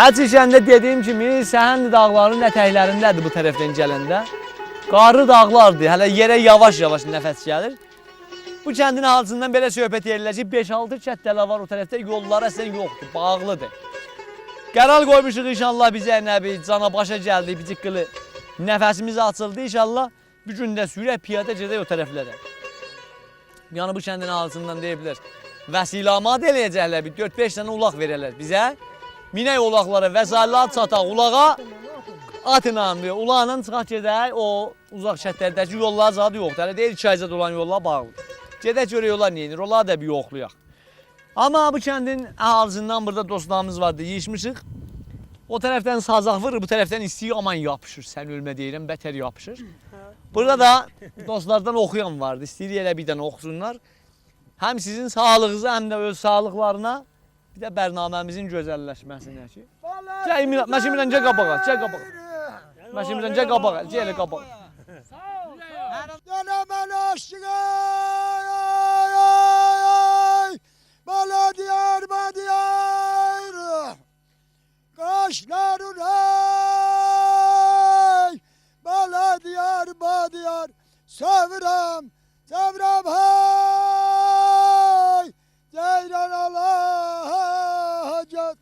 Xəçişəndə dediyim kimi, Səhənd dağlarının ətəklərindədir bu tərəfdən gələndə. Qarlı dağlardır, hələ yerə yavaş-yavaş nəfəs gəlir. Bu kəndin halısından belə söhbət edirlər ki, 5-6 kətdələ var o tərəfdə, yollar əslən yoxdur, bağlıdır. Qərar qoymuşuq inşallah bizə nəbi, cana başa gəldi, bir cıqqılı nəfəsimiz açıldı inşallah. Bir gün də sürək piyada gedək o tərəflərə. Yəni bu kəndin halısından deyiblər, vəsiləmat eləyəcəklər, bir 4-5 dənə ulaq verərlər bizə. Minək ulaqlara, vəsaitlər çataq ulağa, atla, ulaqla çıxaq gedək, o uzaq şəhərlərdəki yollar zadı yoxdur. Hələ deyil 2 aycad olan yollar bağlıdır. Gedək görə yollar neyinir, onları da bir yoxlayaq. Amma bu kəndin əhalisindən burada dostlarımız vardı, yiyişmişik. O tərəfdən sazaq vurur, bu tərəfdən istiyi aman yapışır. Sən ölmə deyirəm, bətər yapışır. Burada da dostlardan oxuyan vardı, istəyir elə bir dənə oxusunlar. Həm sizin sağlığınıza, həm də öz sağlıqlarına, bir də bərnaməmizin gözəlləşməsinə ki. Məşimdən gəl qabağa, gəl qabağa. Məşimdən gəl qabağa, gəl elə qabağa. Dönemel aşkına bala diyar badiyar kaşların hey bala diyar badiyar sevrem sevrem hey ceyran Allah hacet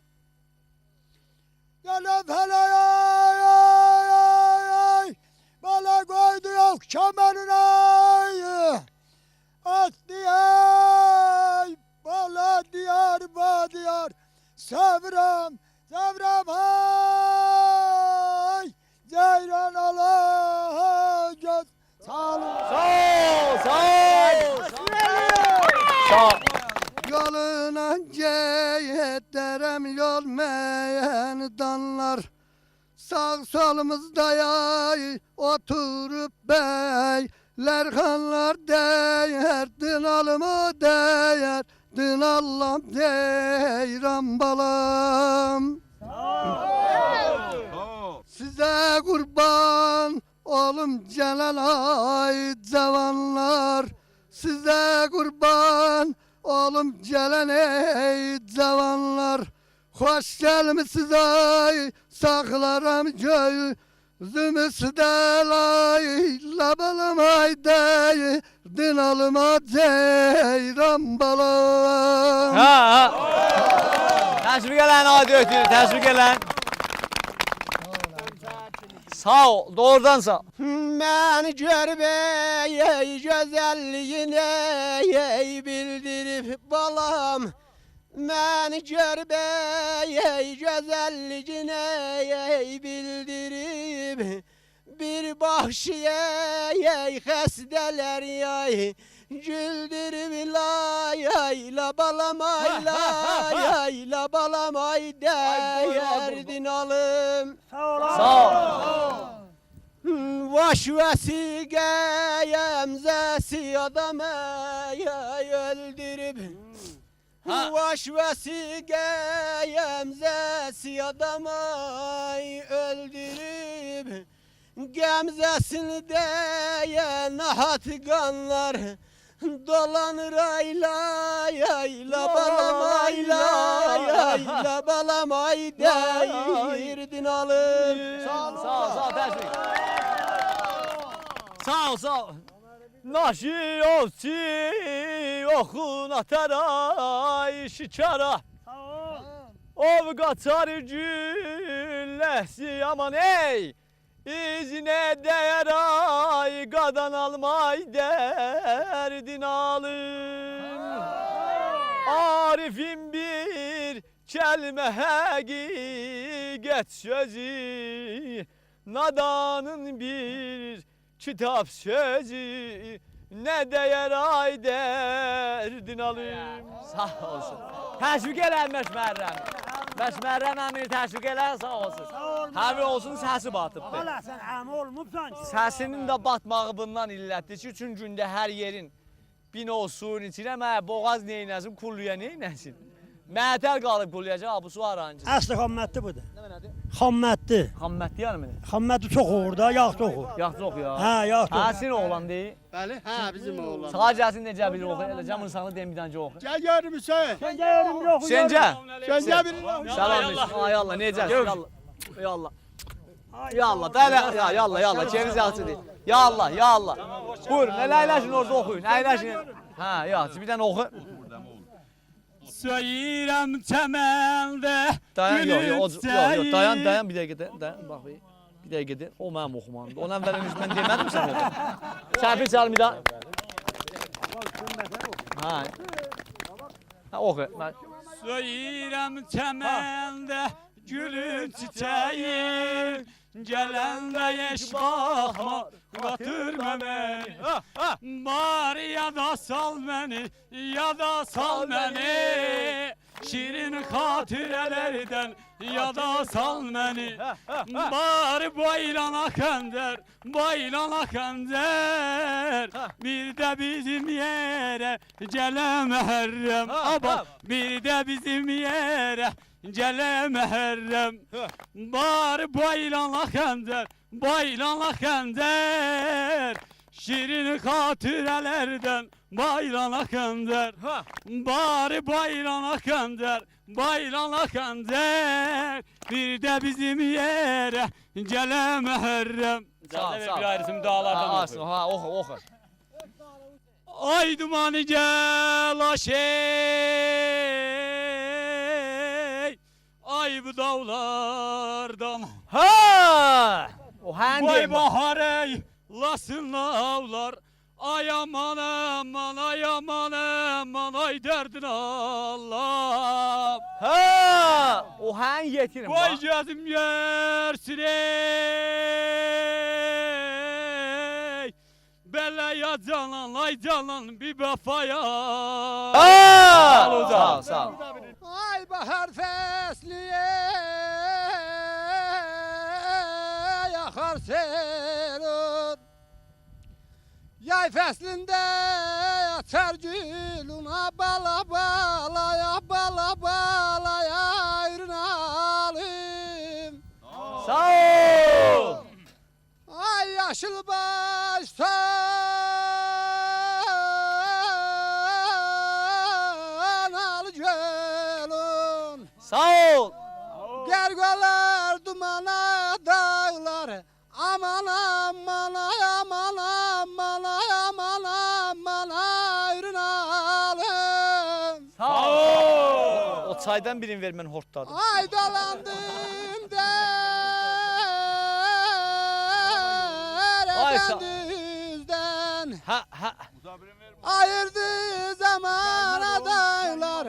gelen felay bala koydu yok kemerine at diyar bala diyar badiyar sevrem sevrem hay ceyran Allah göz sağ olun. Sağ ol, sağ ol. Sağ ol. Yoluna ederim yol meyen danlar sağ solumuzda yay oturup beyler hanlar değer dınalımı değer dınallam deyran balam. Size kurban olum celal ay cavanlar size kurban olum gelen ey cavanlar hoş gelmişsiniz ay saklarım gözümü sidelay labalım ay dey dinalıma ceyran balam. Ha. Təşvik elən adi ötürü, təşvik elən. Sağ ol, doğrudan sağ ol. Ben görmeye güzelliğine bildirip balam ben görmeye güzelliğine bildirip bir bahşiye xəstələr yay güldürüb la balam ay la balam ay derdin alım. Sağ ol. Vaş vesigeyem zesi adamı öldürüp vaş vesigeyem zesi adamı öldürüp gemzesini de nahat ganlar dolanır ayla balam ayla balam ay deyirdin alım. Sağ ol, təşvik. Sağ ol, sağ ol. Naşi olsi oxun ataray şikara. Ov qaçar gülləsi aman ey. İzine değer ay qadan almay derdin alım. Arifin bir kelime hakikat sözü nadanın bir kitap sözü ne değer ay derdin alım. Sağ olsun. Təşvik elən Məşmərrəm. Məşmərrəm əmir təşvik elən sağ olsun. Həmi olsun səsi batıbdır. Valla sen am olmuşsan ki. Səsinin də batmağı bundan illətdir ki, üçün gündə hər yerin bino suyun içinə mənə boğaz neynəsin, kulluya neynəsin. Mətər qalıb kulluyacaq, bu su arancı. Aslı hümməti budur. Nə mənədir? Xammətli. Xammətli yarım elə. Xammətli çox olur da, yağ çox olur. Yaxşı oxu ya. Hə, yağ çox. Ha, senin oğlan deyil. Bəli, hə, bizim oğlan. Sağa gəlsin necə bilir oxu. Elə camın sağını deyim bir dənə oxu. Gəl görüm Hüseyin. Gəlim yox. Səncə? Sən gəl bir Salam. Ay Allah necəsən? Yallah. Yallah. Yallah. Dələ ya yallah yallah. Ceviz yaxşı deyil. Yallah yallah. Buyurun, əyləşin orada oxuyun. Əyləşin. Hə, yaxşı bir dənə oxu. Söyürəm çəməndə Dayan yox, dayan bir dəqiqə dayan bax bir. Bir dəqiqə o mənim oxumamdır. Onu əvvələn mən demədim sən oxu. Şərfi çal bir daha. Ha. Ha oxu. Söyürəm çəməndə gülün çiçəyi gələndə yeş baxma qatırma məni Bari yada sal məni yada sal məni Şirin xatirələrdən yada sal məni Bari baylana xəndər Bir də bizim yerə gələ məhərrəm Bir də bizim yerə gələ məhərrəm Bari baylana xəndər Şirin xatirələrdən baylana xəndər Bari baylana xəndər Bir də bizim yerə gələ məhərrəm Sağ Bir ayrısım dağlardan oxuyur Ha oxu. Ay dumanı gəl aşey Ay bu dağlardan Ha! O Vay həndi. bahar ey lasın lavlar Ay aman aman ay aman aman ay dərdin Allah Ha! O hän yetirim. Vay gözüm yersin ey Belaya canan ay canan bir vefaya Sağ ol. Ay bahar fesliye yakar serun Yay feslinde açar güluna bala balaya ayrın alim Sağ ol. Ay yaşıl baştan al gölün Sağ ol. Gergeler dumana dağlar Aman aman ay aman aman ay aman aman ayrın alım Sağ ol. O çaydan birini ver mən hortladım. Ay dalandım Ay sağ- düzden Ha. Ayırdı zamana dağlar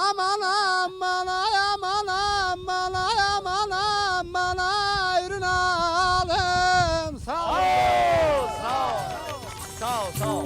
Aman aman ay aman aman ay aman aman ayrın alım Sağ ol. Sağ ol.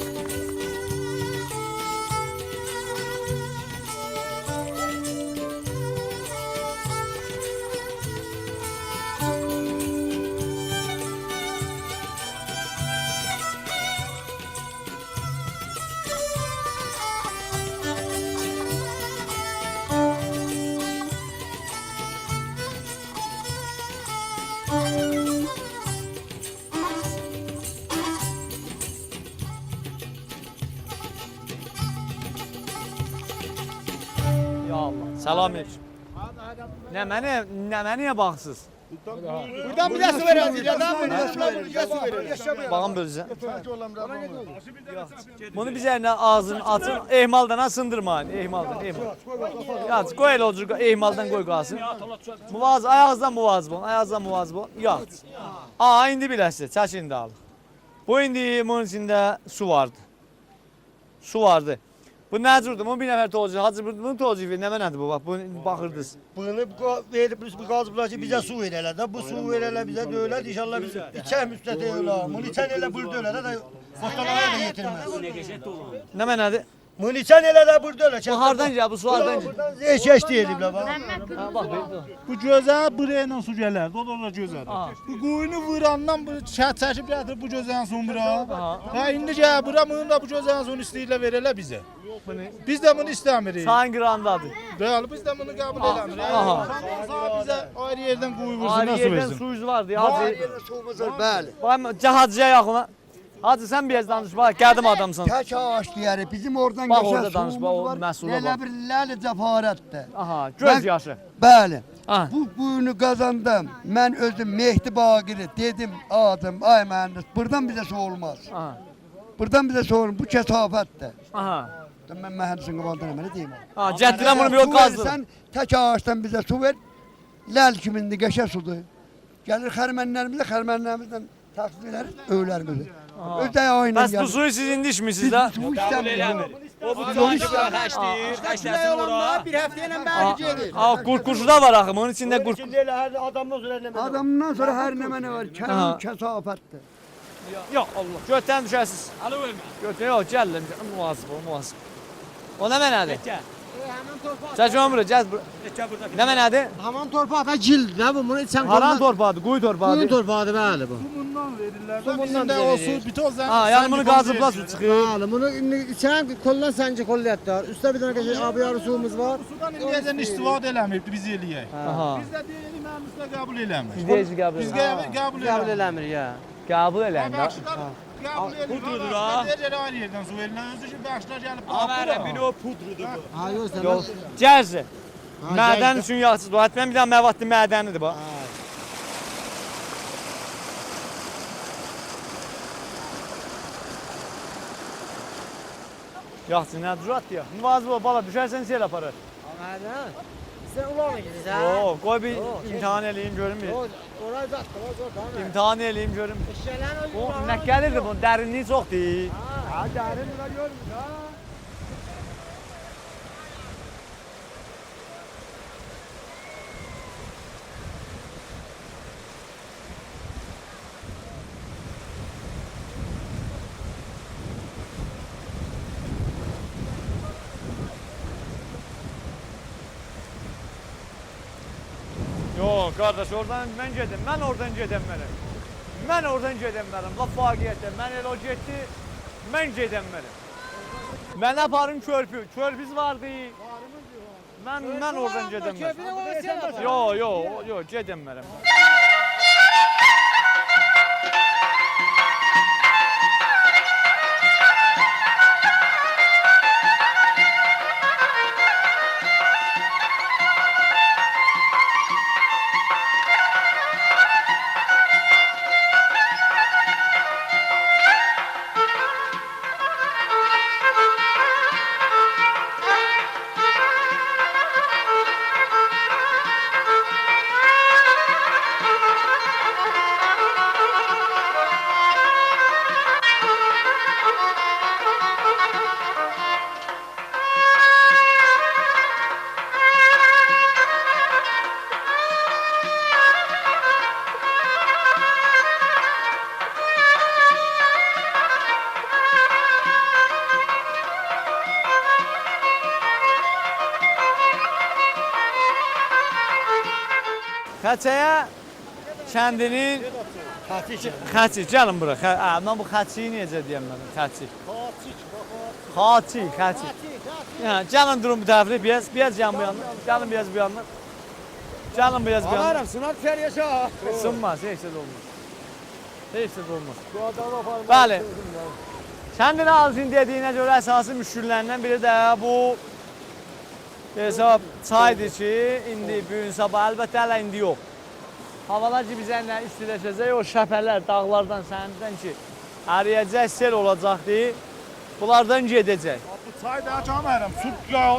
Ya Allah. Salam aleyküm. Nə mənə baxsız? Buradan bir de su ver hadi. Buradan bir de su ver. Bağım böləcəm. Bunu biz əlinə ağzını açın, ehmaldan sındırmayın. Ehmaldan. Yaç, qoy elə otur, ehmaldan qoy qalsın. Muvazı, ayağınızdan muvazı bu. Yaç. Indi biləsiniz, çəkin də alın. Bu indi bunun içində su vardı. Bu nə cürdür? Bunu bir nəfər tozcu, hacı bunu tozcu verir. Nə nədir bu? Bax, bunu baxırdınız. Bunu verib bu qazıblar ki, bizə su verərlər də. Bu su verərlər bizə dövlət inşallah biz içək müstəti ölə. Bunu içən elə burada ölə də boşanmaya da yetirməz. Nə nədir? Muniçan elə də burada öyle. Bu hardan gəlir? Bu su hardan gəlir? Buradan zeykeş deyiliblər bax. Ha, bax bir. Bu gözə buraya su gələr. O da gözədir. Aha. Bu qoyunu vurandan bu şəhət çəkib gətirib bu gözənin sonu bura. Ha indi gəl bura bunu da bu gözənin sonu istəyirlər verələr bizə. Biz də bunu istəmirik. Sayın Qırandadır. Bəli, biz də bunu qəbul eləmirik. Aha. Sağ bizə ayrı yerdən qoyu vursun, Ayrı nasıl yerdən versin? suyuz vardı ya. Hacı. Suyumuz var, bəli. Bax Hacıya yaxına. Hacı sən biraz danış. Bax qədim adamsan. Tək ağac deyərik. Bizim oradan Bax, geçən orada danış, bax, o suyumuz var. məhsula Elə bax. bir ləli cəfarətdir. Aha, göz yaşı. Bəli. Ha. Bu quyunu qazandım. Mən özüm Mehdi Baqiri dedim, adım, ay mühəndis, buradan bizə su olmaz. Aha. Buradan bizə su olmaz. Bu kəsafətdir. Aha. Mən mühəndisin qabağından nə deyim? Ha, gətirəm bunu bir o qazdır. Sən tək ağacdan bizə su ver. Ləl kimindir, qəşə sudur. Gəlir xərmənlərimizlə təqdim edərik öylərimizi. Özdə ayla Bəs bu suyu siz indi içmirsiniz də? Su istəmirik. O bu tanış xəstəsi ora. Bir həftəylə bəri gedir. Ha, qurquşu da var axı. Bunun içində qurq. İçində elə hər adamdan sonra nə Adamdan sonra hər nə mənə var. Aha. Kəsafətdir. Yox Allah. Götdən düşəsiz. Alı vermə. Götən yox, gəlin. Muhasib, muhasib. O nə mənadır? Həmin torpaq. Çək onu bura, gəz bura. Nə mənadır? Həmin torpaqda gil, nə bu? Bunu içən Haran torpağıdır, quyu Quyu torpağıdır. torpağıdır bəli bu. Bundan verirlər. Bundan Bizim də bizə o verir. su bitoz. Ha, yəni bunu qazıbla su çıxır. Bəli, bunu indi içən kollan səncə kolliyatlar. Üstə bir dənə qəşəng abiyarı suyumuz var. Sudan indiyəcən istifadə eləməyibdi, biz eləyək. Aha. Biz də deyirik, mühəndislə qəbul eləmir. Biz deyici qəbul Biz edir. qəbul Qəbul eləmir. eləmir ya. Qəbul eləyin də. Bəxşlər qəbul edir. Pudrudur ha. Deyəcək ayrı yerdən su verirlər. Özü ki, bəxşlər gəlib. Amərə bir o pudrudur bu. Ha, yox sən. Yox. Gəlsin. Ha, Mədən gəl. üçün yağsız. Bu hətta bir dənə məvadlı mədənidir bu. Yaxşı, nə durat ya. Müvazı ol, bala düşərsən sel aparır. Amədən. Sən ulanı gidirsən. Yox, qoy bir Yox, imtahan eləyim görüm bir. Yox, orayı da atdı. İmtahan eləyim görüm. Eşələrin Bu nə gəlirdi bunun dərinliyi çoxdur. Ha, dərin bura görmür ha. Yox, qardaş, oradan mən gedim. Mən oradan gedəməliyəm. Mən oradan gedəməliyəm. Laf vaqiətdə. Mən elə o getdi, mən gedəməliyəm. Mən aparım körpü. Körpüz vardı. Mən oradan gedəməliyəm. Yox, gedəməliyəm. Xəçəyə kəndinin Xəçi, gəlin bura. Mən bu xəçiyi necə deyəm mən? Xəçi. Xəçi. Yəni gəlin durun bu tərəfdə biraz gəlin bu yandan. Gəlin biraz bu yandan. Gəlin biraz bu yandan. Ağarım, sınav fer yaşa. Sınmaz, heç də olmaz. Heç də olmaz. Bəli. Kəndin ağzın dediyinə görə əsası müşküllərindən biri də bu hesab çaydır ki, indi bu gün sabah əlbəttə hələ indi yox. Havalar ki bizə istiləşəcək, o şəpələr dağlardan, səhəndən ki əriyəcək, sel olacaqdı. Bunlardan gedəcək. Bu çay da canım, su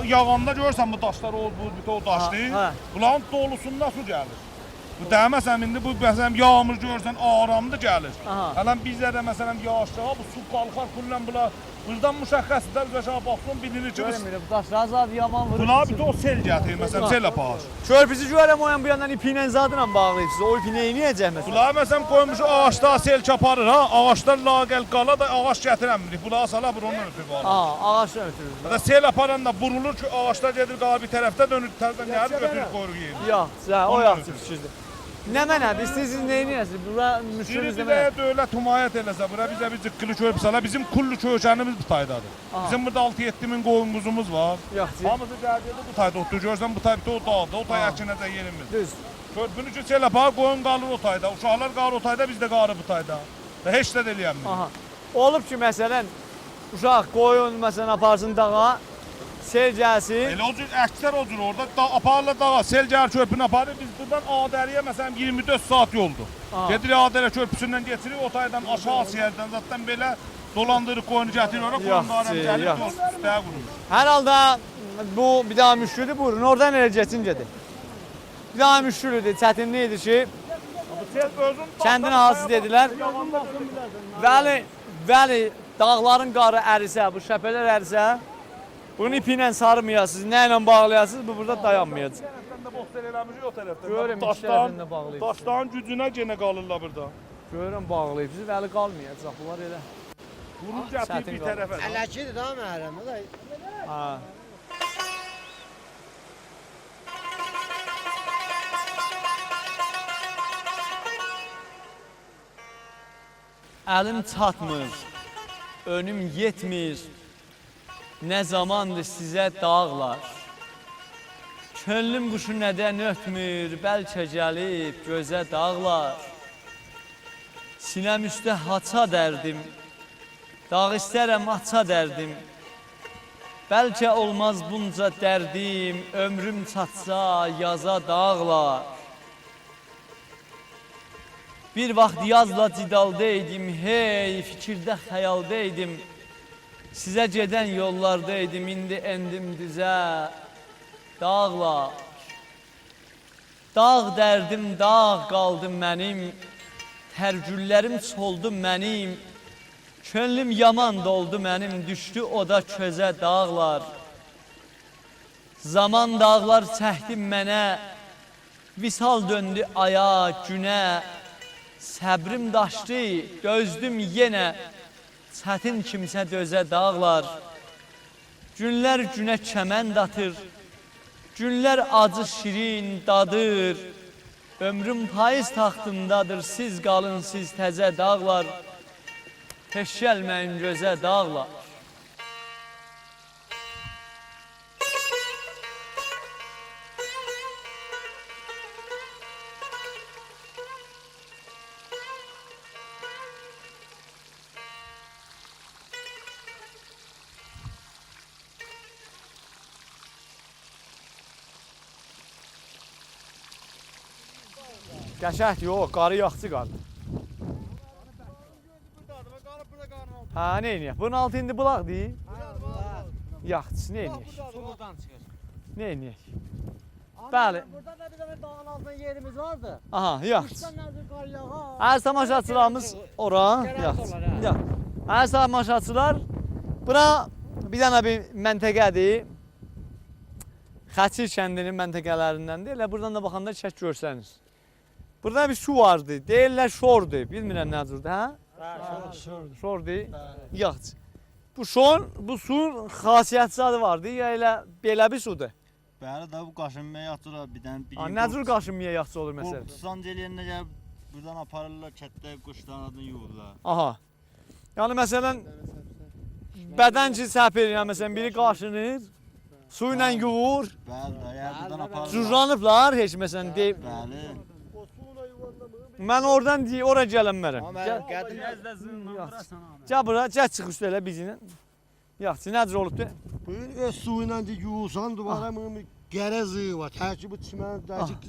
yağanda görsən bu daşlar o daşdır. Ha. Bunların dolusunda su gəlir. Bu dəməsən indi bu məsələn yağmur görsən aramda gəlir. Aha. Hələn bizdə də məsələn yağışda bu su qalxar kullən bula Buradan müşəxxəslər biz aşağı baxsın bilinir ki, biz Görmürəm, bu daşlar zad yaman vurur. bunlar bir də o sel gətirir, məsələn, sel apar. Körpüsü görəm o yan bu yandan ipi ilə zadla bağlayırsınız. O ipi neyniyəcək məsələn? Bunlar məsələn qoymuş ağaçda sel çaparır ha, ağaçlar laqəl qala da ağaç gətirəmirik. Bunlar sala bununla ötürü bağlı. Ağaçla ötürür. Da sel aparan da burulur ki, ağaçlar gedir qala bir tərəfdə dönür, tərəfdən gəlir götürür qoyur yeyir. Yox, o yaxşı fikirdir. Nə mənədir? İstəyirsiniz neyiniyəsiniz? Bura müşkülünüz Biri nə bir mənədir? də dövlət himayət eləsə, bura bizə bir cıqqılı körpü sala, bizim kullu köşənimiz bu taydadır. Bizim burada 6-7 min qoyun quzumuz var. Yox, Hamısı gəldiyidə bu tayda otur, görsən bu tayda o dağda, o tay əkinəcək yerimiz. düz. Körpünün üçün sel apar, qoyun qalır o tayda, uşaqlar qalır o tayda, biz də qalır bu tayda. Və heç də eləyəmir. Aha. Olub ki, məsələn, uşaq qoyun məsələn aparsın dağa, sel gəlsin. Elə o cür əksər o cür orada aparırlar dağa, sel gəlir körpünü aparır. Biz buradan Ağdəriyə məsələn 24 saat yoldur. Gedirik Ağdərə körpüsündən getiririk, o taydan aşağı siyərdən zaten belə dolandırıq qoyunu gətirir ora, qoyun qarəm gəlir, üstəyə qurur. Hər halda bu bir daha müşküldür. Buyurun, oradan elə geçin gedin. Bir daha müşküldür, çətinliyidir ki, kəndin halsı dedilər. Bəli, dağların qarı ərisə, bu şəpələr ərisə, bunu ipi ilə sarmayasınız, nə ilə bağlayasınız, bu burada dayanmayacaq. Görürüm, iki tərəfində bağlayıbsınız. Daşların gücünə yenə qalırlar burada. Görürüm, bağlayıbsınız, bəli qalmayacaq, bunlar elə. Vurur gətirib bir tərəfə. Ələkidir da məhrəmə də. Ha. Əlim çatmır, önüm yetmir, nə zamandır sizə dağlar. Könlüm quşu nədən ötmür, bəlkə gəlib gözə dağlar. Sinəm üstə haça dərdim, dağ istərəm aça dərdim. Bəlkə olmaz bunca dərdim, ömrüm çatsa yaza dağlar. Bir vaxt yazla cidaldaydım, hey fikirdə xəyaldaydım. Sizə gedən yollardaydım, indi endim düzə dağlar. Dağ dərdim, dağ qaldım mənim, tərgüllərim soldu mənim. Könlüm yaman doldu mənim, düşdü oda közə dağlar. Zaman dağlar çəkdim mənə, visal döndü aya, günə. Səbrim daşdı, dözdüm yenə, çətin kimsə dözə dağlar. Günlər günə kəmənd atır, günlər acı şirin dadır. Ömrüm payız taxtındadır, siz qalın siz təzə dağlar. Heç gəlməyin gözə dağlar. Qəşəhdir, yox, qarı yaxçı qarı. Ha, nə eləyək? Bunun altı indi bulaqdır. Yaxçısı, nə eləyək? Nə eləyək? Bəli. Burada da bir dənə dağın altında yerimiz vardı. Aha, yaxçı. Buradan nəzir qar yağa. Hər tamaşaçılarımız ora, yaxçı. Hər tamaşaçılar, bura bir dənə bir məntəqədir. Xəçir kəndinin məntəqələrindəndir. Elə buradan da baxanda çək görsəniz. Burada bir su vardı. Deyirlər şordur. Bilmirəm nə cürdür, hə? Şordur. Yaxçı. Bu şor, bu suyun xasiyyətli adı vardı. Ya elə belə bir sudur. Bəli də bu qaşınmaya yatırlar bir dənə. Nə cür qaşınmaya yaxçı olur məsələn? Qorxusan eləyəndə gəlib buradan aparırlar kətdə quşların adını yuyurlar. Aha. Yəni məsələn bədən ki səhv eləyir, məsələn biri qaşınır, su ilə yuvur, Bəli də, yəni buradan aparırlar. cürranıblar heç məsələn deyib. Bəli. Mən oradan ora gələnmərəm. Gəl bura, gəl çıx üstə elə bizlə. Yaxşı, nə cür olubdu? Bugün öz suyu ilə yusan duvara qərə zığı var. Tərkibi çimən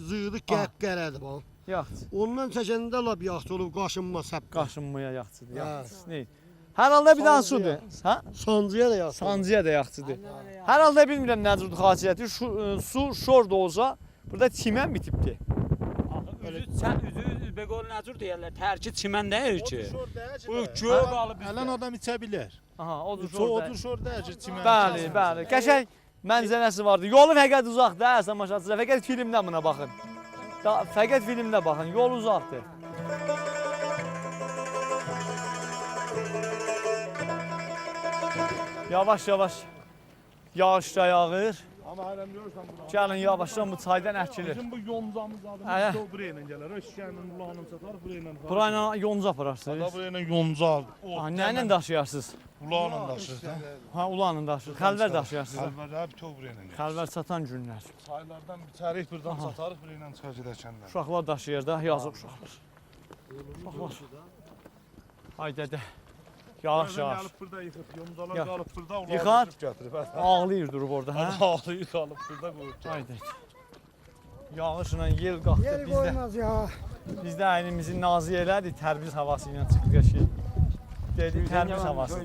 zığıdı qərədir bu. Yaxşı. Ondan çəkəndə lap yaxşı olub qaşınmaz həp. Qaşınmaya yaxşıdır. Yaxşı. Nə? Hər halda bir dənə sudur. Hə? Sancıya da yaxşı. Sancıya da yaxşıdır. Hər halda bilmirəm nə cür xasiyyəti. Su şor da olsa burada çimən bitibdi. Üzü Üzbegol nəcür deyirlər, tərki çimən deyir ki. Bu Bu göğ qalıb Ələn adam içə bilər. Aha, odur Odur orada. şorda ki, çimən. Bəli, bəli. Qəşəng mənzərəsi vardı. Yolu fəqət uzaqdır, Həsən Maşatçılar. Fəqət filmdə buna baxın. Fəqət filmdə baxın. Yol uzaqdır. Yavaş-yavaş yağış da yağır. Amma hələm görürsən bura. Gəlin yavaşdan bu çaydan əkilir. Bizim bu yoncamız Hə. adımız da buraya ilə gələr. Şikənin ulağının çatar buraya ilə. Burayla yonca apararsınız. Da buraya ilə yonca aldı. Ha, nə ilə daşıyarsınız? Ulağla daşır. Ha, ulanla daşıyarsınız. Xəlvər daşıyarsınız. Xəlvər abi to buraya ilə gəlir. Xəlvər çatan günlər. Çaylardan biçərik buradan satarıq buraya ilə çıxar gedəkənlər. Uşaqlar daşıyır da, yazıq uşaqlar. Uşaqlar. Haydi də. Yavaş yavaş. Gəlib burada yıxıb, yoncalar Ya. qalıb burada, ular Yıxar. götürüb gətirib. Ağlayır durub orada, hə? Ağlayır qalıb burada qoyub. Haydi. Yağışla yel qalxdı. Biz də əynimizi nazi elədik, tərbiz havası ilə çıxdıq ki. Dedik tərbiz havası.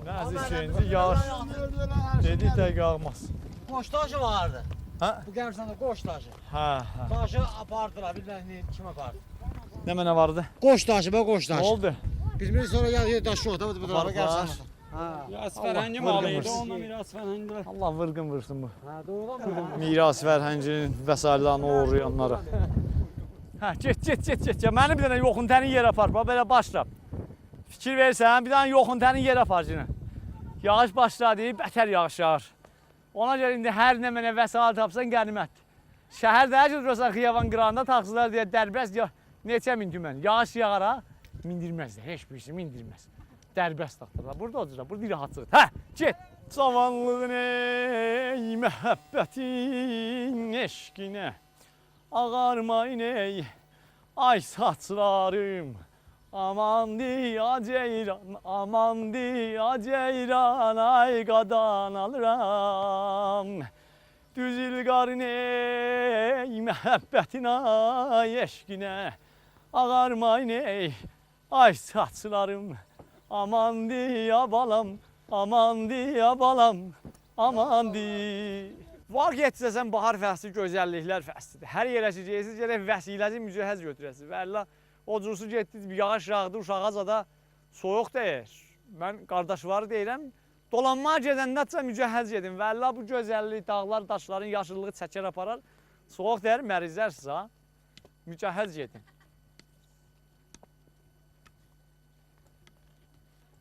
Bəzi şeyinci yağış dedik də yağmaz. Qoş daşı vardı. Hə? Bu qəbirstanda qoş daşı. Hə, hə. Daşı apardılar, bilmən kim apardı. Nə mənə vardı? Qoş daşı, be qoş Nə daşı. oldu? Biz sonra yazıyor daşı yoxdur, bu tarafa Aparıblar. qəbirstanda. Ha. Miras Allah fərəngi vurğun malı idi, vursun. ondan miras fərəngilər. Allah vırğın vursun bu. Ha, doğrudan mı? Miras fərhənginin vəsaitlərini uğrayanlara. Hə, get. Məni bir dənə yoxun təni yerə apar, bax belə başla. Fikir versən, bir dənə yoxun təni yerə apar cinə. Yağış başladı, bətər yağış yağır. Ona görə indi hər nə mənə vəsait tapsan qənimətdir. Şəhərdə hər şey durursan xiyaban qırağında taxsılar deyə dərbəst neçə min tümən. Yağış yağara mindirməzlər, heç birisi mindirməz. Dərbəst taxtırlar. Burada otururlar, burada rahatsız. Hə, get. Cavanlığın ey, məhəbbətin eşqinə ağarmayın ey, ay saçlarım. Aman diya ceyran, aman diya ceyran, ay qadan alıram. Düzül qarın ey, məhəbbətin ay eşqinə ağarmayın ey, ay saçlarım. Aman diya balam, aman diya balam, aman di. Var getsəsən bahar fəsli gözəlliklər fəslidir. Hər yerə gecəsiz gərək vəsiləci mücəhəz götürəsiz. Və Allah ocusu getdiniz, yağış yağdı, uşağaca da soyuq deyir. Mən qardaş var deyirəm, dolanmağa gedəndə mücəhəz gedin. Və Allah bu gözəllik, dağlar, daşların yaşıllığı çəkər aparar. Soyuq deyir, mərizlərsiz ha. Mücəhəz gedin.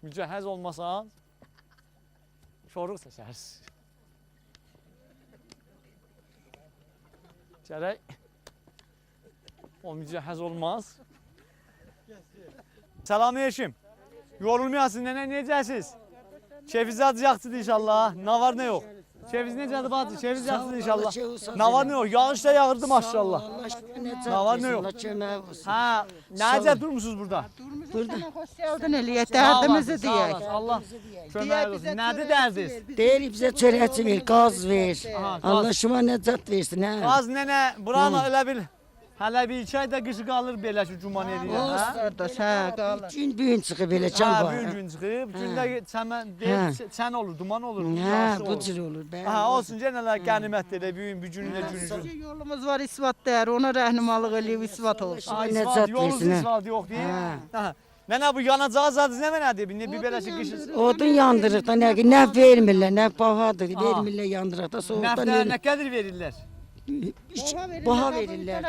Mücəhəz olmasan, şoruq çəkərsiniz. Gərək o mücəhəz olmaz. Salamünaleyküm. Yorulmayasın, nənə, necəsiz? Keyfiz acıyaqçıdır inşallah. Nə var, nə yox? Keyfiz necədir bacı? Keyfiz yaxşıdır inşallah. Nə var, nə yox? Yağış da yağırdı maşallah. Nə var, nə yox? Hə, necə durmusunuz burada? Hoş geldin Eliye, derdimizi diyek. Allah kömək olsun. Nədir dərdiniz? Deyir bizə çörəkçi ver, qaz ver. Aha, qaz. Allah şuma nəcat versin, hə? Az nənə, buranı elə bil, hələ bir 2 ayda qışı qalır belə ki, güman edirəm, hə? Kardeş, ha, qalır. Gün büyün çıxıb elə Hə, can var. bir gün çıxıb, gündə çəmən, çən olur, duman olur. Hə, yağış bu olur. cür olur. bəli. Hə, olsun, genələr qənimətdir elə, bir gününə günü. Bir yolumuz var İsvat der, ona rəhnumalıq eləyib İsvat olsun. Ay, Nəcat İsvat, yolunuz versin, hə. İsvat yox deyil. Hə. Hə. Nənə, bu yanacağı zadınız nə mənədir? Bir belə ki, qışı. Odun yandırıq da, nə vermirlər, nə bahadır, vermirlər yandırıq da, soğukdan Nəftə ölür. nə qədər verirlər? Baha verirlər.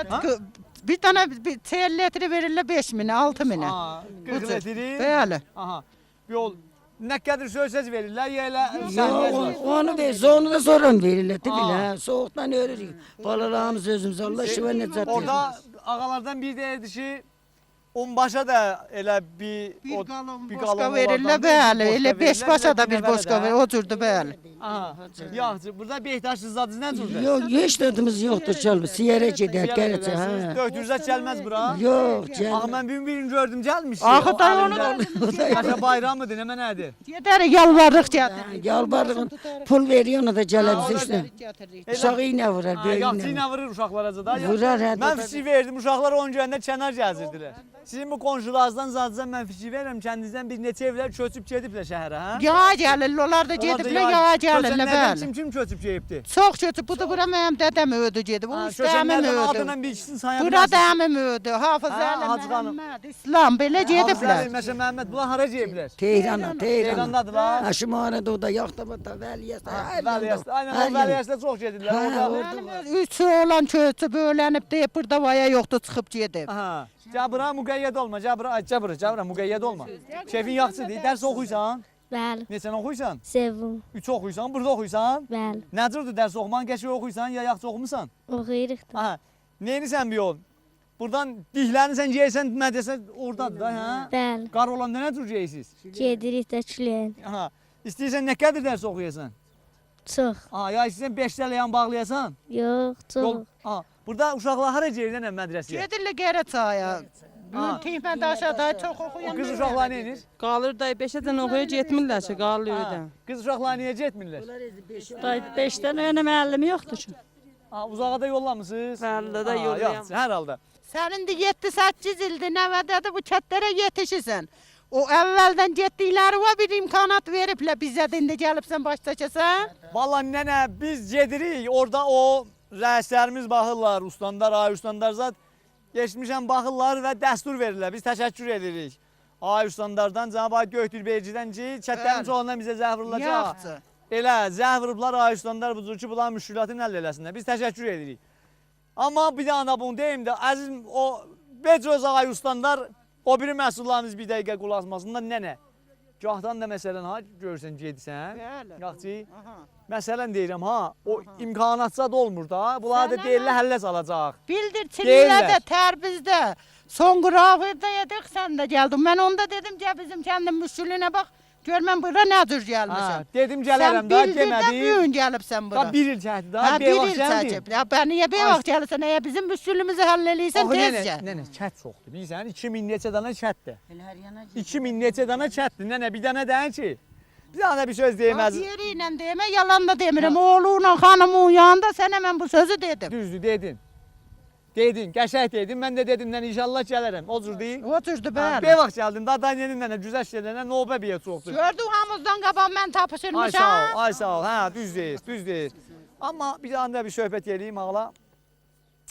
Bir tane bir tel litre verirler 5 mine, 6 mine. Ha, 40 litri. Böyle. Aha. Yol. Nə qədər söz verirlər, ya elə Yox, onu ver, onu da sonra verirlər, bilə, soğukdan ölürük. Balalarımız özümüz, Allah şifa nəcat versin. Orada ağalardan biri deyirdi ki, onbaşa da elə bir Bir galon bir boşka galon verirler olardan böyle. boşka Ele 5 verirlər, başa da bir bir nəfərə boşka də. verir. Oturdu böyle. Aha. Yaxşı, burada Behtaşsız zadınız nə cürdür? Yox, heç dadımız yoxdur çalmı, siyərə gedər, gələcək, hə. Döktürüzə gəlməz bura. Yox, Axı gəl. mən birini gördüm gəlmiş. Axı da onu da Qaşa bayramıdır, nə nədir? Yedər yalvarırıq gətirir. Yalvarırıq, pul veriyor, ona da gələ bizə işte. Uşağı iynə vurar, böyük Yaxşı iynə. ilə vurur uşaqlara da. Vurar, hə. Mən fikir verdim, uşaqlar 10 gündə kənar gəzirdilər. Sizin bu qonşulardan zadızdan mən fikir verirəm, kəndinizdən bir neçə evlər köçüb gediblər şəhərə, hə? Yağa gəlirlər, onlar da gediblər, yağa gəlirlər, Köçənlərdən bəli. kim köçüb gedibdi? Çox kötü, bu da bura mənim dədəm öldü gedib, o üstəmim Köçənlərdən öldü. adından bir ikisini saya Bura dəmim öldü, Hafız Ha, Əli Hacı xanım. Məhəmməd, İslam, belə gediblər. Məşə Məhəmməd, bunlar hara gediblər? Tehrana, Tehrana. Tehrandadılar. Ha Şimalada o da Yaxtabadda, Vəliyəsdə. Vəliyəsdə, aynen o Vəliyəsdə çox gedirlər. Orada. Üç oğlan köçüb, öylənib deyib, burada vaya yoxdur, çıxıb gedib. Aha. Cabra müqəyyəd olma, Cabra müqəyyəd olma. Keyfin yaxşıdır, dərs oxuysan? Bəli. Neçən oxuysan? Sevim. 3 oxuysan, burada oxuysan? Bəli. Necədir dərs oxuman, qəşəng oxuysan ya yaxşı oxumusan? Oxuyuruq da. Aha. Neyinisən bir yol? Buradan dihlənisən, yeyirsən, mədrəsə oradadır da, hə? Bəli. Qar olanda nə cür yeyirsiniz? Gedirik də küləyən. Aha. İstəyirsən nə qədər dərs oxuyasan? Çox. Aha, ya istəyirsən 5 dələ yan bağlayasan? Yox, çox. Aha. Burada uşaqlar hara gedirlər mədrəsəyə? Gedirlər geri çaya. Tiyfən daşada çox O oxuyan. qız uşaqlar nə edir? Qalır da 5-dən oxuya getmirlər ki, qalır Ha, ödə. Qız uşaqlar niyə getmirlər? Day 5-dən öynə müəllimi yoxdur ki. Ha, uzağa da yollamısınız? Bəli, də Ha, yollayam. yaxşı, hər halda. Sənin də 7-8 ildir nəvədədir bu kətlərə yetişirsən. O əvvəldən getdikləri var bir imkanat veriblər bizə də indi gəlibsən başdakısan. Vallahi nənə biz gedirik, orada o rəislərimiz baxırlar, ustandar, ay ustandar zat geçmişən baxırlar və dəstur verirlər. Biz təşəkkür edirik. Ay ustandardan, Cənab ay Göktürbeycidən ki, çətlərin çoxundan bizə zəh vurulacaq. Yaxşı. Elə zəh vurublar ay ustandar budur ki, bunların müşkülatını həll eləsinlər. Biz təşəkkür edirik. Amma bir dana bunu deyim də, əzizim o Becröz ay ustandar o biri məhsullarımız bir dəqiqə qulaq asmasında nənə. Gahdan da məsələn ha görürsən gedirsən. Bəli. Yaxçı. Aha. Məsələn deyirəm ha, o imkanatsız olmur da. Bunlar da Sənə deyirlər həllə salacaq. Bildirçilikdə Deyirlər. də, tərbizdə, son qırağırda yedik, sən də gəldin. Mən onda dedim, gəl bizim kəndin müşkülünə bax, gör mən bura nə cür Ha, gəlmişəm. dedim gələrəm da, Sən bildir də demədim. bugün gəlibsən bura. Da bir il çəkdi da, Ha, bir bir vaxt il gəldim. çəkib. Ya ben niyə bir vaxt gəlirsən, əgər bizim müşkülümüzü həll eləyirsən, Axı tez nənə, gəl. nənə, kət çoxdur. Bilirsən, 2000 neçə dana kətdir. Elə hər yana 2000 neçə dana kətdir. Nənə, bir dənə deyən ki, bir dənə bir söz deyəməz. Yeri ilə demə, yalan da demirəm. Oğlunla xanımın yanında sənə mən bu sözü dedim. Düzdür, dedin. Dedin, qəşəng dedin. Mən də dedim, nənə, inşallah gələrəm. O cür deyil. O cürdür Bir bəli. vaxt gəldin, da dayının nənə, güzəş gedənə növbə bir yer çoxdur. Gördün hamızdan qabaq mən Ay tapışırmışam. sağ ol, ay sağ ol. Hə, düz deyir, düz deyir. Amma bir anda bir söhbət eləyim ağla.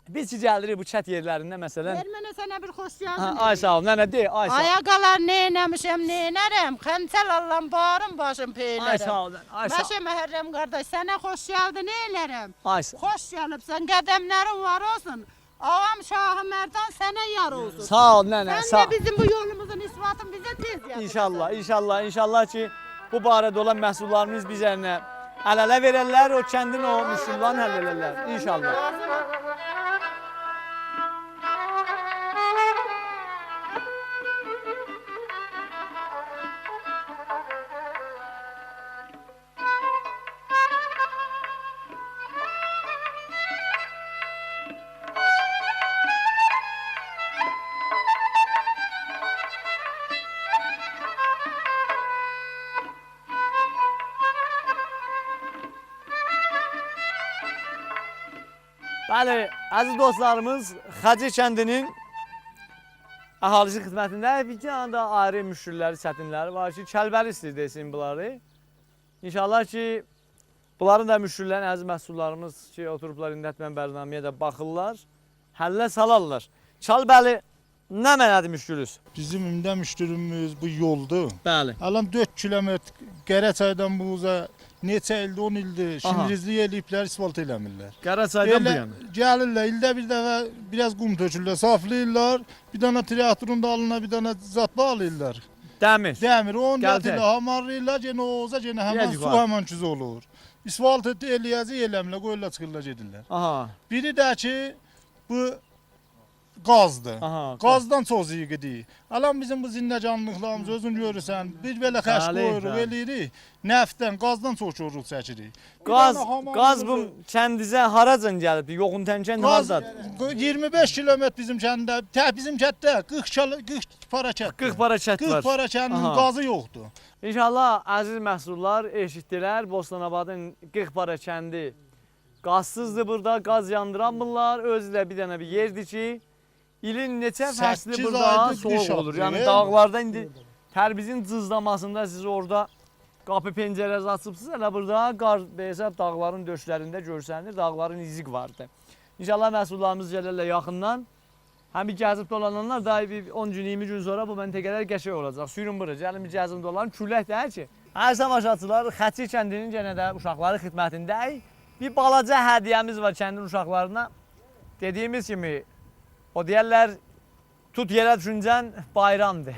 Biz ki gəlirik bu çət yerlərində məsələn. Ver mənə sənə bir xoş Ha, gəldin. ay sağ ol, nənə de, ay sağ ol. Ayaqalar nə eləmişəm, nə elərim? Xəncəl allam, barım başım peylərim. Ay sağ ol, ay sağ ol. Məşə Məhərrəm qardaş, sənə xoş gəldin, nə elərim? Ay sağ ol. Xoş gəlibsən, qədəmlərin var olsun. Ağam Şahı Mərdan sənə yar olsun. Sağ ol nənə, Sən sağ də ol. bizim bu yolumuzun isbatını bizə tez yapın. İnşallah, inşallah, inşallah ki bu barədə olan məhsullarımız bizərinə əl-ələ verərlər, o kəndin o müşküllərini həll edərlər. İnşallah. Bəli, əziz dostlarımız, Xacı kəndinin əhalisi xidmətində bir dənə də ayrı müşkülləri, çətinləri var ki, Kəlbəli istəyir desin bunları. İnşallah ki, bunların da müşküllərin əziz məhsullarımız ki, oturublar İndət mənbərinamiyə də baxırlar, həllə salarlar. Kəlbəli nə mənədir müşkülüz? Bizim ümdə müştürümüz bu yoldur. Bəli. Alan 4 kilometr Qərəçaydan bu uza neçə ildir, 10 ildir şimrizlik eləyiblər, isfalt eləmirlər. Qaraçaydan bu Elə yana. gəlirlər, ildə bir dəfə biraz qum tökürlər, saflayırlar. Bir dənə traktorun dalına bir dənə zat bağlayırlar. Dəmir. Dəmir, onu Gəldi. gətirlər, hamarlayırlar, yenə oza, yenə həmən Biraz su yuxarı. həmən küz olur. İsfalt eləyəcək, eləmirlər, qoyurlar, çıxırlar, gedirlər. Aha, Biri də ki, bu qazdır. aha. Qazdan çox ziqidir. Alan bizim bu zindəcanlıqlarımız özün görürsən, bir belə xəş Bəli, qoyuruq, bəli. eləyirik. Nəftdən, qazdan çox yoruq çəkirik. Bir Qaz, dənə hamam qaz bu yoxdur. kəndizə haracan gəlib? Yoxun tənkən Qaz hardadır? 25 kilometr bizim kəndə, bizim kətdə 40 para kət. 40 para çət 40 var. para kəndin Aha. qazı yoxdur. İnşallah əziz məhsullar eşitdilər. Bostanabadın 40 para kəndi qazsızdır burada. Qaz yandıranmırlar. Özü də bir dənə bir yerdir ki, ilin neçə 8 fəsli burada aydır soğuk qış olur. atıyor, Yəni he? dağlarda indi tərbizin cızlamasında siz orada qapı pəncərənizi açıbsınız. Hələ burada qar beyzəb dağların döşlərində görsənir. Dağların izik vardı. İnşallah məhsullarımız gələrlər yaxından. Həm bir gəzib dolananlar daha bir 10 gün, 20 gün sonra bu məntəqələr qəşəng olacaq. Sürün bura, gəlin bir gəzib dolanın. Külək deyər ki, hər tamaşaçılar Xəçi kəndinin yenə də uşaqları xidmətindəyik. Bir balaca hədiyyəmiz var kəndin uşaqlarına. Dediyimiz kimi, o deyərlər, tut yerə düşüncən bayramdır.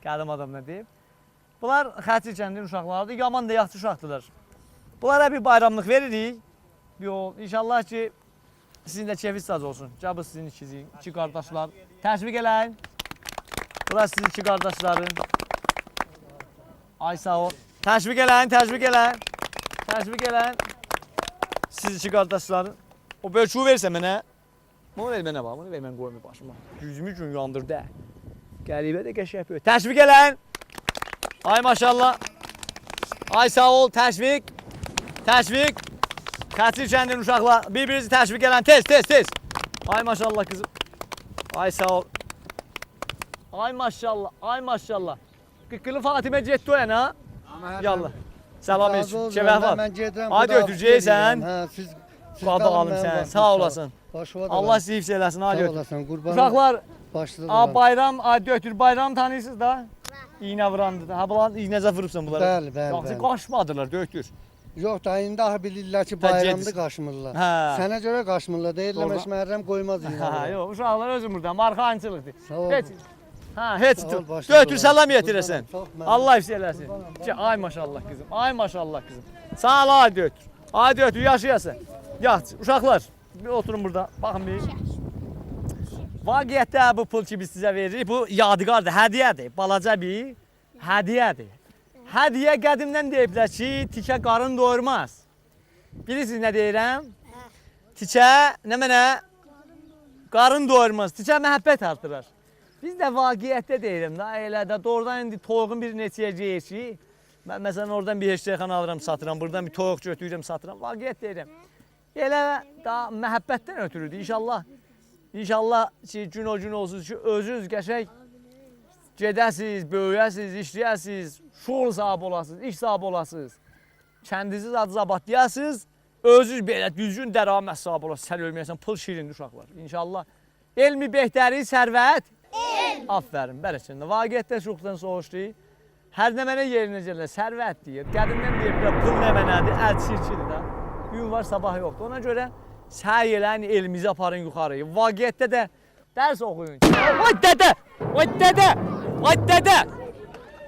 Qədim adam nə deyib? Bunlar Xəçi kəndin uşaqlarıdır, yaman da yaxşı uşaqdırlar. Bunlara bir bayramlıq veririk. İnşallah ki, sizin də keyfiniz saz olsun. Cabı sizin ikizin, iki qardaşlar. Təşvik eləyin. Burası sizin iki qardaşların. Ay sağ ol. Təşvik eləyin, təşvik eləyin. Təşvik eləyin. Siz iki qardaşların. O bölçüyü versə mənə. Bunu ver mənə bax, bunu ver mən qoyma başıma. Yüzümü gün yandırdı. Qəribə də qəşəng böyük. Təşvik eləyin. Ay maşallah. Ay sağ ol, təşvik. Təşvik. Xəçi kəndin uşaqlar. Bir-birinizi təşvik eləyin. Tez. Ay maşallah qızım. Ay sağ ol. Ay maşallah, ay maşallah. Qıqqılı Fatimə getdi o yana. Yallah. Salam etsin. Şəvəf var. Hadi ötürəcəksən. Hə, siz Qaba alım sən. Sağ olasın. Allah sizi hifz eləsin. Hadi ötür. Uşaqlar, bayram, hadi ötür. Bayram tanıyırsınız da. İğnə vurandı da. Ha, bunlar iğnəcə vurubsan bunlara. Bəli. Yoxsa qaçmadılar, döktür. Yox da indi daha bilirlər ki, bayramda qaçmırlar. Hə. Sənə görə qaçmırlar. Deyirlər Orada- Məşmərrəm qoymaz Ha, indi. yox, uşaqlar özü burada. Marxançılıqdır. Sağ ol. Heç. Ha, heç Sağ ol, dur. başınız Götür olsun. salam yetirəsən. Çox məmnun. Allah hifz eləsin. Ay maşallah qızım. Ay maşallah qızım. Sağ ol, hadi ötür. Hadi ötür, yaşayasın. Yax, uşaqlar, bir oturun burada. Baxın bir. Vaqiətdə bu pul ki biz sizə veririk, bu yadigardır, hədiyyədir. Balaca bir hədiyyədir. Hədiyyə qədimdən deyiblər ki, tikə qarın doyurmaz. Bilirsiniz nə deyirəm? Tikə nə mənə? Qarın doyurmaz. Tikə məhəbbət artırır. Biz də vaqiətdə deyirəm da, elə də doğrudan indi toyuğun bir neçəyə yeyir ki, mən məsələn oradan bir heçtəyxan alıram, satıram, buradan bir toyuq götürürəm, satıram. Vaqiət deyirəm. Elə da məhəbbətdən ötürüdür inşallah. İnşallah ki, gün o gün olsunuz ki, özünüz qəşəng gedəsiz, böyüyəsiz, işləyəsiz, şuur sahibi olasınız, iş sahibi olasınız. Kəndinizi zadzabatlayasınız, özünüz belə düzgün dəramət sahibi olasınız. Sən ölməyəsən, pul şirindir uşaqlar. İnşallah. Elmi behtəri, sərvət. Aferin, bərəkəndə. Vaqiətdə çoxdan soğuşdu. Hər nə mənə yerinə gəlirlər, sərvət deyir. Qədimdən deyirlər, pul nə mənədir, əl çirkidir də. Gün var, sabah yoxdur. Ona görə səy eləyin, elimizi aparın yuxarı. Vaqiətdə də dərs oxuyun. Vay dədə! Vay dədə! Vay dədə!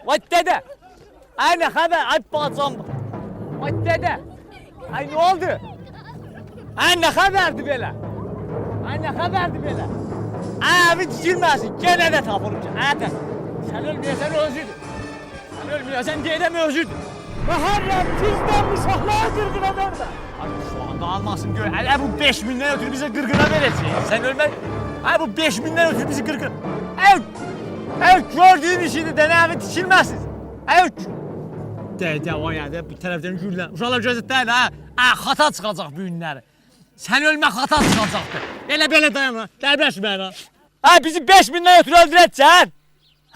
Vay dədə! Ay nə xəbər? Ay bacam! Vay dədə! Ay nə oldu? Ay nə xəbərdir belə? Ay nə xəbərdir belə? Əvi tikilməsin, yenə də tapılır ki, ətə. Sən ölməyəsən özüdür. Sən ölməyəsən deyirəm özüdür. Məhərrəm, sizdən uşaqlar qırqınadan da. Ay şu anda almasın gör. Ələ bu 5000'dən ötürü bizə qırqına verəcək. Sən ölmək. Ay bu 5000'dən ötürü bizi qırqına. Əv gördüyün işidir də nə əvi tikilməsin. Əv. Dədə o yəni bir tərəfdən güllə. Uşaqlar gözətdəyin ha. Xata çıxacaq bu günləri. Sən ölmək xata çıxacaqdır. Elə belə dayanma. Dərbəşmə. Ha bizi 5000'dən ötürü öldürəcəksən.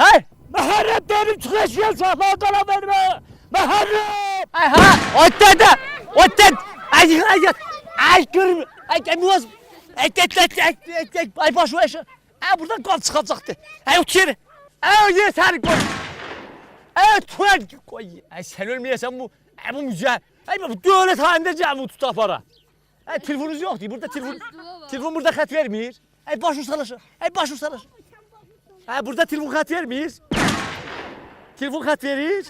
Hə? Məhərrəm benim çıxacağım uşaqlar qala vermə. Məhərrəm. Ay ha. O dədə. O dədə. Ay görmür. Ay muaz. Ay başı aşağı. Ay buradan qan çıxacaqdır. Ay otur. Ay yer səni qoy. Ay tuğan koy. Ay sən ölməyəsən bu. Ay bu mücə. Ay bu dövlət halində cəmi tuta para. Ay telefonunuz yoxdur. Burada telefon burada xət vermir. Ay başı salaşır. Ay başı salaşır. Ay burada telefon xət vermir. Telefon xət verir.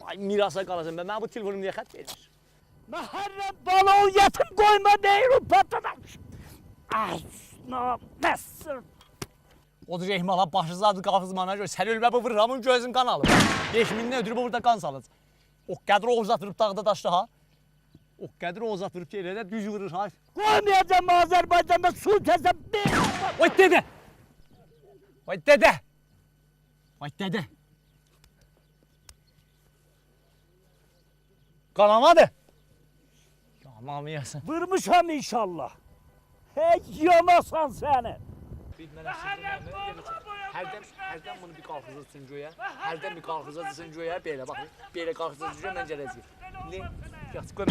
Ay mirasa qalasan mən bu telefonum niyə xət verir? Məhərrəm balon yetim qoyma deyirəm patladan. Ay bəsir. Odur Rəhmala başınızda qalxızmana görə sən ölmə bu vırramın gözün kan alır. 5000'dən ötürü burada kan salır. O qədər oğuz atırıb dağda daşda ha. O qədər oğuz atırıb ki elə də düz vurur ha. Qoymayacağım Azərbaycanda su kəsəm. Oy dədə. Oy dədə. Oy dədə. Kanamadı. Yanamıyasın. Vurmuşam inşallah. Heç yanasan səni. Hərdən bunu bir qalxızırsın göyə. Hərdən bir qalxızırsın göyə. Belə bax. Belə qalxızırsın göyə mən gələcəyim. Ne? Yaxşı qoy.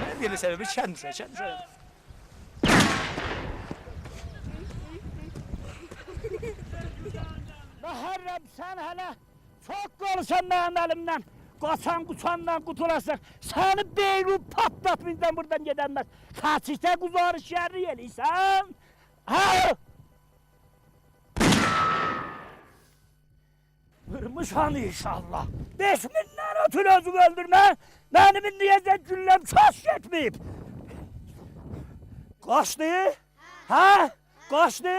Mən belə səbəbi kənd. Muharrem sen hele çok konuşan benim elimden. Kaçan kuçandan kurtulasın. Seni Beyrut patlat bizden buradan gidemez. Kaçışta kuzarı şerri yeliysen. Ha! Vurmuşan inşallah. 5.000'den ötürü özümü öldürme. Benim indiyecek güllem çaş yetmeyip. Kaçtı? Ha? Kaçtı?